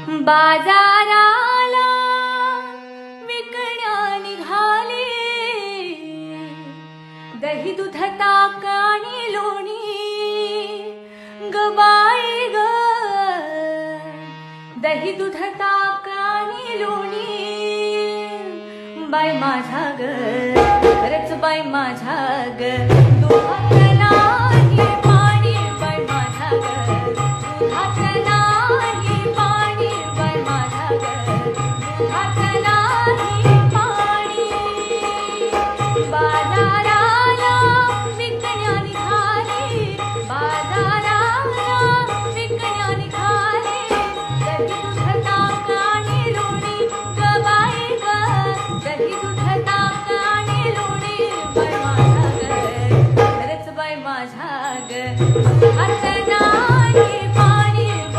बाजाराला विकण्या निघाले दही दूध ताक आणि लोणी ग बाई ग दही दूध ताक आणि लोणी बाई माझा ग खरंच बाई माझा ग